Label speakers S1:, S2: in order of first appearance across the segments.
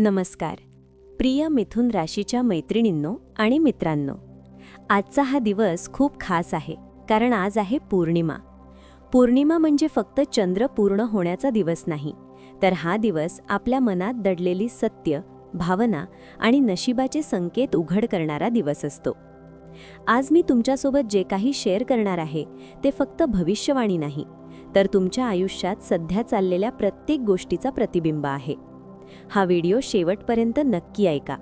S1: नमस्कार. प्रिय मिथुन राशीच्या मैत्रिणींनो आणि मित्रांनो, आजचा हा दिवस खूप खास आहे, कारण आज आहे पौर्णिमा. पौर्णिमा म्हणजे फक्त चंद्र पूर्ण होण्याचा दिवस नाही, तर हा दिवस आपल्या मनात दडलेली सत्य, भावना आणि नशिबाचे संकेत उघड करणारा दिवस असतो. आज मी तुमच्यासोबत जे काही शेअर करणार आहे ते फक्त भविष्यवाणी नाही, तर तुमच्या आयुष्यात सध्या चाललेल्या प्रत्येक गोष्टीचा प्रतिबिंब आहे. हा व्हिडिओ शेवटपर्यंत नक्की ऐका,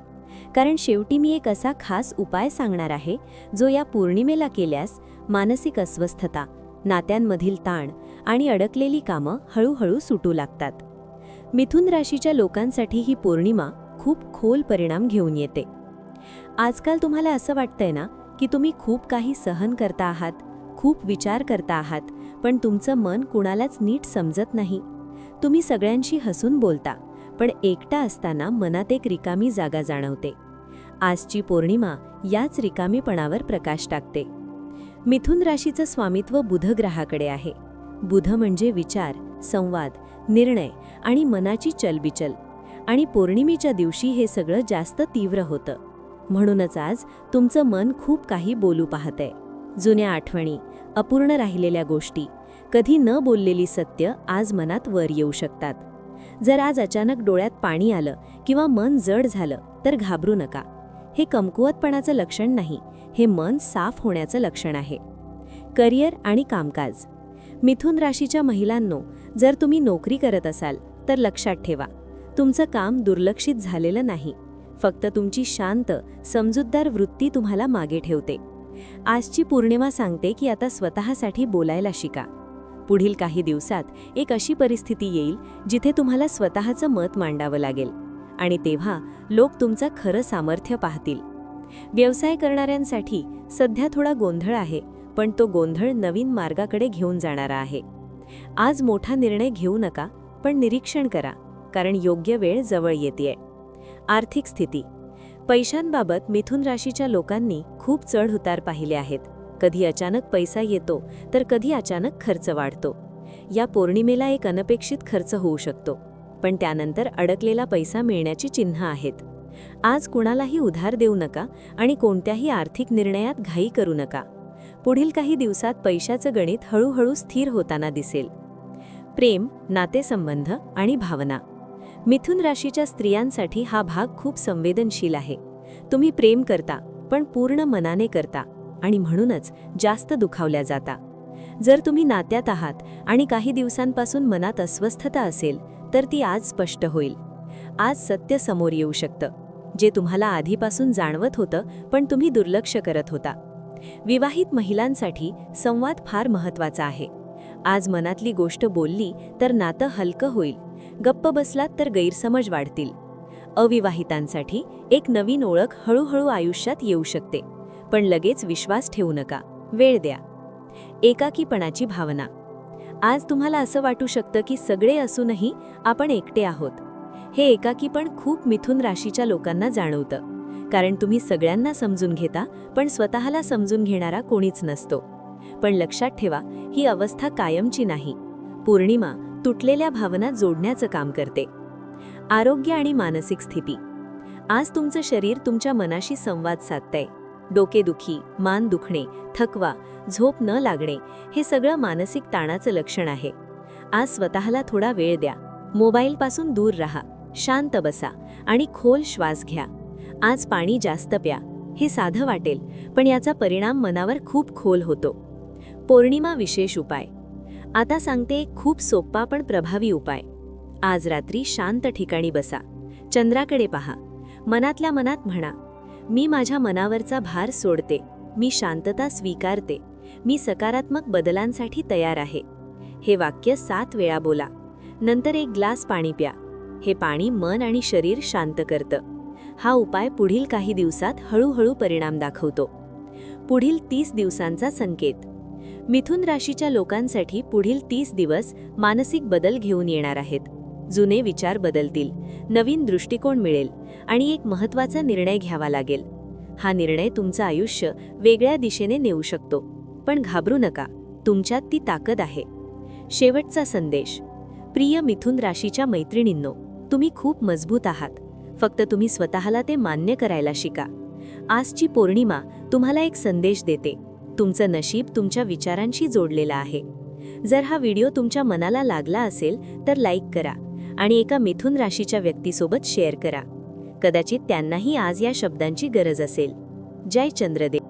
S1: कारण शेवटी मी एक असा खास उपाय सांगणार आहे जो या पौर्णिमेला केल्यास मानसिक अस्वस्थता, नात्यांमधील ताण आणि अडकलेली कामं हळूहळू सुटू लागतात. मिथुन राशीच्या लोकांसाठी ही पौर्णिमा खूप खोल परिणाम घेऊन येते. आजकाल तुम्हाला असं वाटतंय ना की तुम्ही खूप काही सहन करता आहात, खूप विचार करता आहात, पण तुमचं मन कुणालाच नीट समजत नाही. तुम्ही सगळ्यांशी हसून बोलता, पण एकटा असताना मनात एक रिकामी जागा जाणवते. आजची पौर्णिमा याच रिकामीपणावर प्रकाश टाकते. मिथुन राशीचं स्वामित्व बुध ग्रहाकडे आहे. बुध म्हणजे विचार, संवाद, निर्णय आणि मनाची चलबिचल. आणि पौर्णिमेच्या दिवशी हे सगळं जास्त तीव्र होतं. म्हणूनच आज तुमचं मन खूप काही बोलू पाहतंय. जुन्या आठवणी, अपूर्ण राहिलेल्या गोष्टी, कधी न बोललेली सत्य आज मनात वर येऊ शकतात. जर आज अचानक डोळ्यात पाणी आलं किंवा मन जड झालं तर घाबरू नका. हे कमकुवतपणाचं लक्षण नाही, हे मन साफ होण्याचं लक्षण आहे. करिअर आणि कामकाज. मिथुन राशीच्या महिलांनो, जर तुम्ही नोकरी करत असाल तर लक्षात ठेवा, तुमचं काम दुर्लक्षित झालेलं नाही. फक्त तुमची शांत, समजूतदार वृत्ती तुम्हाला मागे ठेवते. आजची पौर्णिमा सांगते की आता स्वतःसाठी बोलायला शिका. पुढील काही दिवसात एक अशी परिस्थिती येईल जिथे तुम्हाला स्वतःचं मत मांडावं लागेल, आणि तेव्हा लोक तुमचं खरं सामर्थ्य पाहतील. व्यवसाय करणाऱ्यांसाठी सध्या थोडा गोंधळ आहे, पण तो गोंधळ नवीन मार्गाकडे घेऊन जाणारा आहे. आज मोठा निर्णय घेऊ नका, पण निरीक्षण करा, कारण योग्य वेळ जवळ येतेय. आर्थिक स्थिती. पैशांबाबत मिथुन राशीच्या लोकांनी खूप चढ-उतार पाहिले आहेत. कधी अचानक पैसा येतो तर कधी अचानक खर्च वाढतो. या पौर्णिमेला एक अनपेक्षित खर्च होऊ शकतो, पण त्यानंतर अडकलेला पैसा मिळण्याची चिन्ह आहेत. आज कुणालाही उधार देऊ नका आणि कोणत्याही आर्थिक निर्णयात घाई करू नका. पुढील काही दिवसात पैशाचं गणित हळूहळू स्थिर होताना दिसेल. प्रेम, नातेसंबंध आणि भावना. मिथुन राशीच्या स्त्रियांसाठी हा भाग खूप संवेदनशील आहे. तुम्ही प्रेम करता, पण पूर्ण मनाने करता, आणि म्हणूनच जास्त दुखावल्या जाता. जर तुम्ही नात्यात आहात आणि काही दिवसांपासून मनात अस्वस्थता असेल तर ती आज स्पष्ट होईल. आज सत्य समोर येऊ शकतं, जे तुम्हाला आधीपासून जाणवत होतं पण तुम्ही दुर्लक्ष करत होता. विवाहित महिलांसाठी संवाद फार महत्त्वाचा आहे. आज मनातली गोष्ट बोलली तर नातं हलकं होईल, गप्प बसलात तर गैरसमज वाढतील. अविवाहितांसाठी एक नवीन ओळख हळूहळू आयुष्यात येऊ शकते, पण लगेच विश्वास ठेवू नका, वेळ द्या. एकाकीपणाची भावना. आज तुम्हाला असं वाटू शकतं की सगळे असूनही आपण एकटे आहोत. हे एकाकीपण खूप मिथुन राशीच्या लोकांना जाणवतं, कारण तुम्ही सगळ्यांना समजून घेता, पण स्वतःला समजून घेणारा कोणीच नसतो. पण लक्षात ठेवा, ही अवस्था कायमची नाही. पौर्णिमा तुटलेल्या भावना जोडण्याचं काम करते. आरोग्य आणि मानसिक स्थिती. आज तुमचं शरीर तुमच्या मनाशी संवाद साधतंय. डोकेदुखी, मान दुखणे, थकवा, झोप न लागणे हे सगळं मानसिक ताणाचं लक्षण आहे. आज स्वतःला थोडा वेळ द्या. मोबाईलपासून दूर राहा, शांत बसा आणि खोल श्वास घ्या. आज पाणी जास्त प्या. हे साधं वाटेल, पण याचा परिणाम मनावर खूप खोल होतो. पौर्णिमा विशेष उपाय. आता सांगते एक खूप सोपा पण प्रभावी उपाय. आज रात्री शांत ठिकाणी बसा, चंद्राकडे पहा, मनातल्या मनात म्हणा, मी माझ्या मनावरचा भार सोडते, मी शांतता स्वीकारते, मी सकारात्मक बदलांसाठी तयार आहे. हे वाक्य 7 वेळा बोला. नंतर एक ग्लास पाणी प्या. हे पाणी मन आणि शरीर शांत करतं. हा उपाय पुढील काही दिवसात हळूहळू परिणाम दाखवतो. पुढील 30 दिवसांचा संकेत. मिथुन राशीच्या लोकांसाठी पुढील 30 दिवस मानसिक बदल घेऊन येणार आहेत. जुने विचार बदलतील, नवीन दृष्टिकोन मिळेल आणि एक महत्त्वाचा निर्णय घ्यावा लागेल. हा निर्णय तुमचं आयुष्य वेगळ्या दिशेने नेऊ शकतो. पण घाबरू नका, तुमच्यात ती ताकद आहे. शेवटचा संदेश. प्रिय मिथुन राशीच्या मैत्रिणींनो, तुम्ही खूप मजबूत आहात. फक्त तुम्ही स्वतःला ते मान्य करायला शिका. आजची पौर्णिमा तुम्हाला एक संदेश देते. तुमचं नशीब तुमच्या विचारांशी जोडलेलं आहे. जर हा व्हिडिओ तुमच्या मनाला लागला असेल तर लाईक करा आणि एका मिथुन राशीच्या व्यक्तीसोबत शेअर करा. कदाचित त्यांनाही आज या शब्दांची गरज असेल. जय चंद्रदेव.